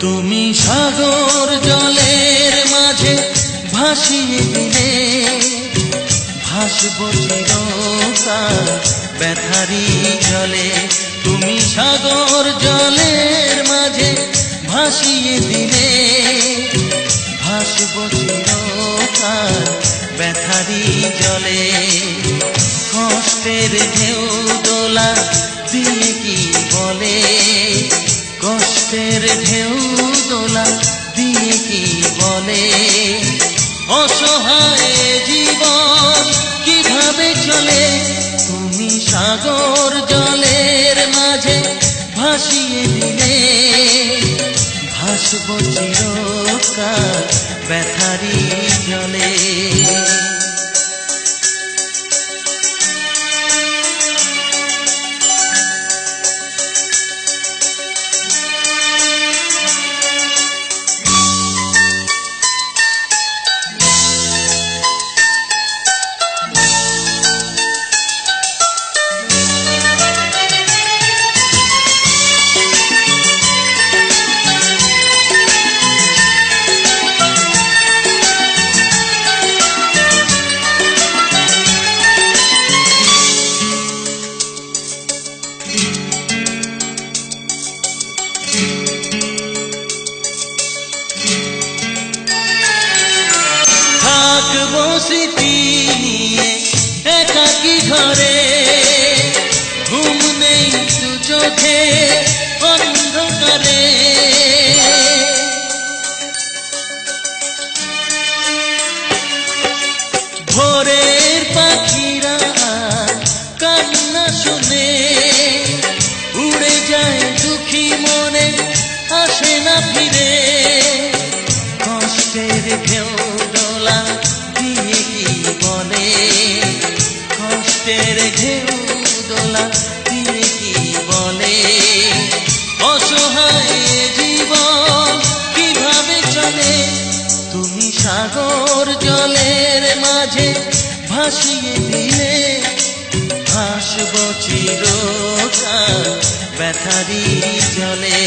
তুমি সাগর জলের মাঝে ভাসিয়ে দিলে, ভাসব চিরকাল ব্যথারি জলে। তুমি সাগর জলের মাঝে ভাসিয়ে দিলে, ভাসব চিরকাল ব্যথারি জলে। কষ্টের ঢেউ দোলা দিয়ে কি বলে, কষ্টের ঢেউ দোলা দিয়ে কি বলে, অসহায় জীবন কিভাবে চলে। তুমি সাগর জলের মাঝে ভাসিয়ে দিলে, ভাসব চিরকাল ব্যথারি জলে। থাকবো স্মৃতি নিয়ে একাকী ঘরে, ঘুম নেই দু চোখে অন্ধকারে। ভোরের পাখিরা কান্না শুনে উড়ে যায় দুঃখী মনে, আসে না ফিরে। কষ্টের ঢেউ দোলা দিয়ে কি বলে, কষ্টের ঢেউ দোলা দিয়ে কি বলে, অসহায় জীবন কিভাবে চলে। তুমি সাগর জলের মাঝে ভাসিয়ে দিলে, ভাসব চিরকাল ব্যথারি জলে।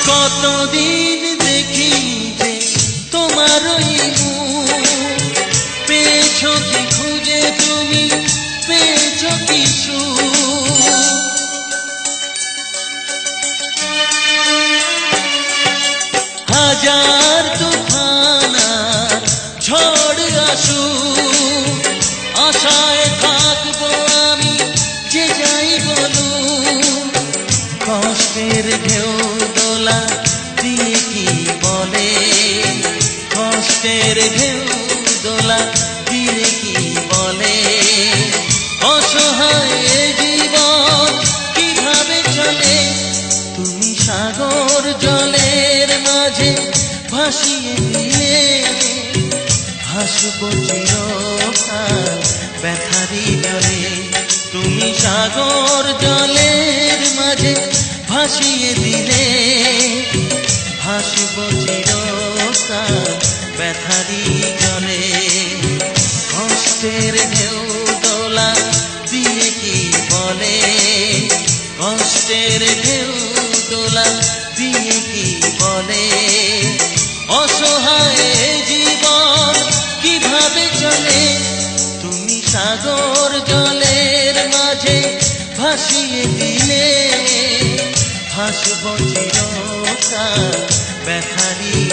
কতদিন দেখি যে তোমার ওই মুখ, পেয়েছো কি খুঁজে তুমি, পেয়েছো কি সুখ। হাজার তুফান ঝড় আসুক, আশায় থাকবো আমি যে যাই বলুক। কষ্টের ঢেউ দোলা দিয়ে কি বলে, কষ্টের ঢেউ দোলা দিয়ে কি বলে, অসহায় জীবন কিভাবে চলে। তুমি সাগর জলের মাঝে ভাসিয়ে দিলে, ভাসব চিরকাল ব্যথারি জলে। তুমি সাগর জলের মাঝে ভাসিয়ে দিলে, ভাসব চিরকাল ব্যথারি জলে। কষ্টের ঢেউ দোলা দিয়ে কি বলে, কষ্টের ঢেউ দোলা দিয়ে কি বলে, অসহায় জীবন চলে তুমি সাগর জলের মাঝে ভাসিয়ে দিলে, হাসব চিরকাল ব্যথারি